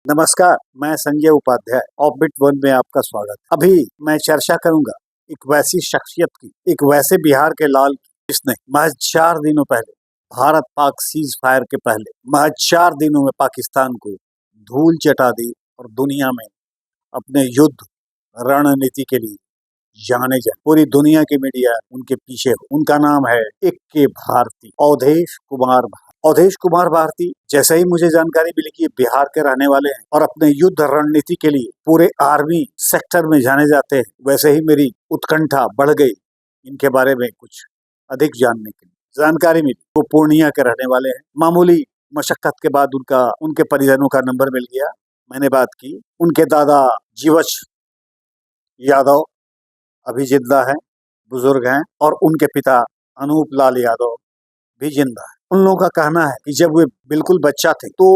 नमस्कार, मैं Sanjay Upadhyay offbeat one में आपका स्वागत है। अभी मैं चर्चा करूंगा एक वैसी शख्सियत की, एक वैसे बिहार के लाल की, जिसने महज 4 दिनों पहले, भारत पाक सीज फायर के पहले महज 4 दिनों में पाकिस्तान को धूल चटा दी और दुनिया में अपने युद्ध रणनीति के लिए जाने जाए। पूरी दुनिया की मीडिया उनके पीछे हो। उनका नाम है इक्के भारती, अवधेश कुमार भारती। अवधेश कुमार भारती, जैसे ही मुझे जानकारी मिली कि बिहार के रहने वाले हैं और अपने युद्ध रणनीति के लिए पूरे आर्मी सेक्टर में जाने जाते हैं, वैसे ही मेरी उत्कंठा बढ़ गई इनके बारे में कुछ अधिक जानने के लिए। जानकारी मिली वो पूर्णिया के रहने वाले हैं। मामूली मशक्कत के बाद उनके परिजनों का नंबर मिल गया। मैंने बात की। उनके दादा जीवछ यादव अभी जिंदा है, बुजुर्ग हैं, और उनके पिता अनूप लाल यादव भी जिंदा है। उन लोगों का कहना है कि जब वे बिल्कुल बच्चा थे तो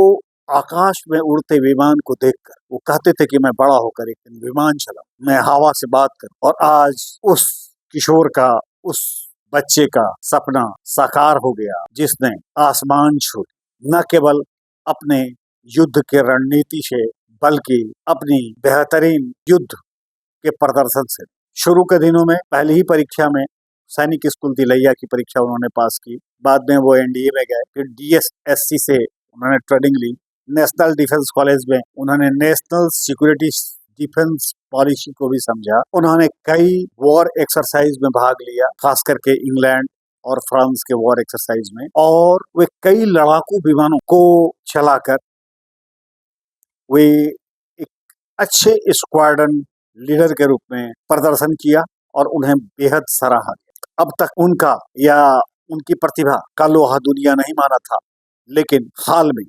आकाश में उड़ते विमान को देखकर वो कहते थे कि मैं बड़ा होकर एक दिन विमान चलाऊं, मैं हवा से बात करूं। और आज उस किशोर का, उस बच्चे का सपना साकार हो गया, जिसने आसमान छू न केवल अपने युद्ध के रणनीति से, बल्कि अपनी बेहतरीन युद्ध के प्रदर्शन से। शुरू के दिनों में पहली ही परीक्षा में सैनिक स्कूल तिलैया की परीक्षा उन्होंने पास की। बाद में वो एनडीए में गए, फिर डीएसएससी से उन्होंने ट्रेनिंग ली। नेशनल डिफेंस कॉलेज में उन्होंने नेशनल सिक्योरिटी डिफेंस पॉलिसी को भी समझा। उन्होंने कई वॉर एक्सरसाइज में भाग लिया, खास करके इंग्लैंड और फ्रांस के वॉर एक्सरसाइज में, और वे कई लड़ाकू विमानों को चलाकर वे एक अच्छे स्क्वाड्रन लीडर के रूप में प्रदर्शन किया और उन्हें बेहद सराहा गया। अब तक उनका या उनकी प्रतिभा का लोहा दुनिया नहीं माना था, लेकिन हाल में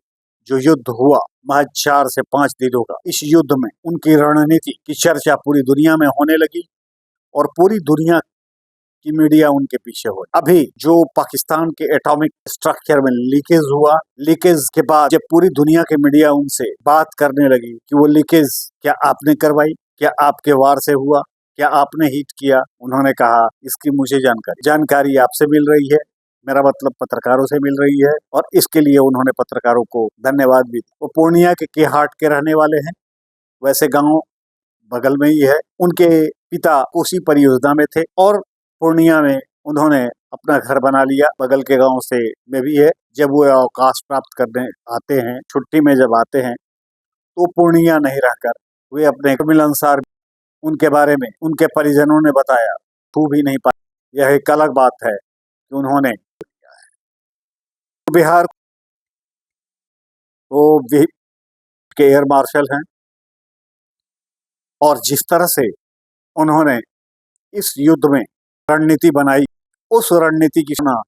जो युद्ध हुआ महज 4 से 5 दिनों का, इस युद्ध में उनकी रणनीति की चर्चा पूरी दुनिया में होने लगी और पूरी दुनिया की मीडिया उनके पीछे हो। अभी जो पाकिस्तान के एटॉमिक स्ट्रक्चर में लीकेज हुआ, लीकेज के बाद जब पूरी दुनिया की मीडिया उनसे बात करने लगी कि वो लीकेज क्या आपने करवाई, क्या आपके वार से हुआ, क्या आपने हिट किया, उन्होंने कहा इसकी मुझे जानकारी आपसे मिल रही है, मेरा मतलब पत्रकारों से मिल रही है, और इसके लिए उन्होंने पत्रकारों को धन्यवाद भी दिया। वो पूर्णिया के केहाट के रहने वाले हैं, वैसे गांव बगल में ही है। उनके पिता उसी परियोजना में थे और पूर्णिया में उन्होंने अपना घर बना लिया। बगल के गांव से में भी है। जब वो अवकाश प्राप्त करने आते हैं, छुट्टी में जब आते हैं, तो पूर्णिया नहीं रहकर वे अपने मिलनसार, उनके बारे में उनके परिजनों ने बताया, छू भी नहीं पाए। यह एक अलग बात है कि उन्होंने बिहार वो के एयर मार्शल हैं, और जिस तरह से उन्होंने इस युद्ध में रणनीति बनाई, उस रणनीति की सूचना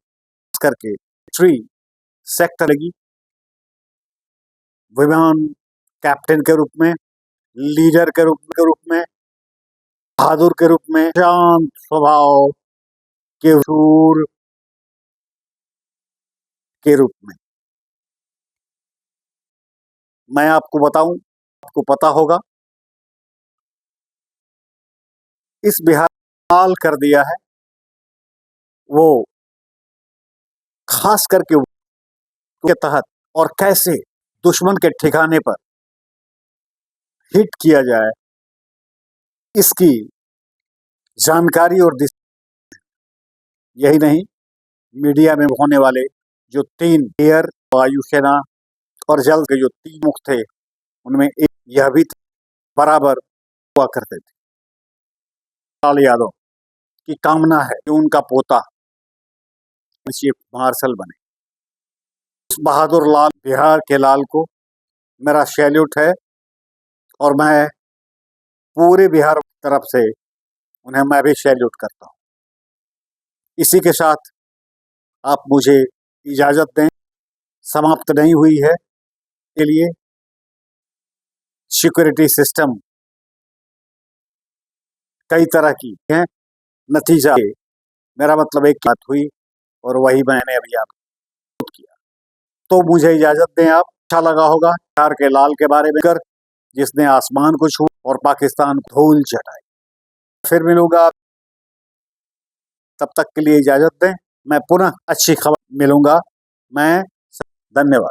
करके 3 सेक्टर लगी। विमान कैप्टन के रूप में, लीडर के रूप में, बहादुर के रूप में, शांत स्वभाव के शूर के रूप में। मैं आपको बताऊं, आपको पता होगा, इस बिहार हाल कर दिया है वो खास करके के तहत, और कैसे दुश्मन के ठिकाने पर हिट किया जाए, इसकी जानकारी और यही नहीं, मीडिया में होने वाले जो 3 एयर, वायुसेना और जल के जो 3 मुख थे, उनमें एक यह भी बराबर हुआ करते थे। लाल यादव की कामना है कि उनका पोता चीफ मार्शल बने। उस बहादुर लाल, बिहार के लाल को मेरा सैल्यूट है, और मैं पूरे बिहार तरफ से उन्हें मैं भी सैल्यूट करता हूँ। इसी के साथ आप मुझे इजाजत दें, समाप्त नहीं हुई है के लिए सिक्योरिटी सिस्टम कई तरह की हैं। नतीजा मेरा मतलब एक बात हुई और वही मैंने अभी आपको किया। तो मुझे इजाजत दें आप। अच्छा लगा होगा बिहार के लाल के बारे में कर, जिसने आसमान को छू और पाकिस्तान को धूल चटाई। फिर मिलूंगा, तब तक के लिए इजाजत दें। मैं पुनः अच्छी खबर मिलूंगा। मैं धन्यवाद।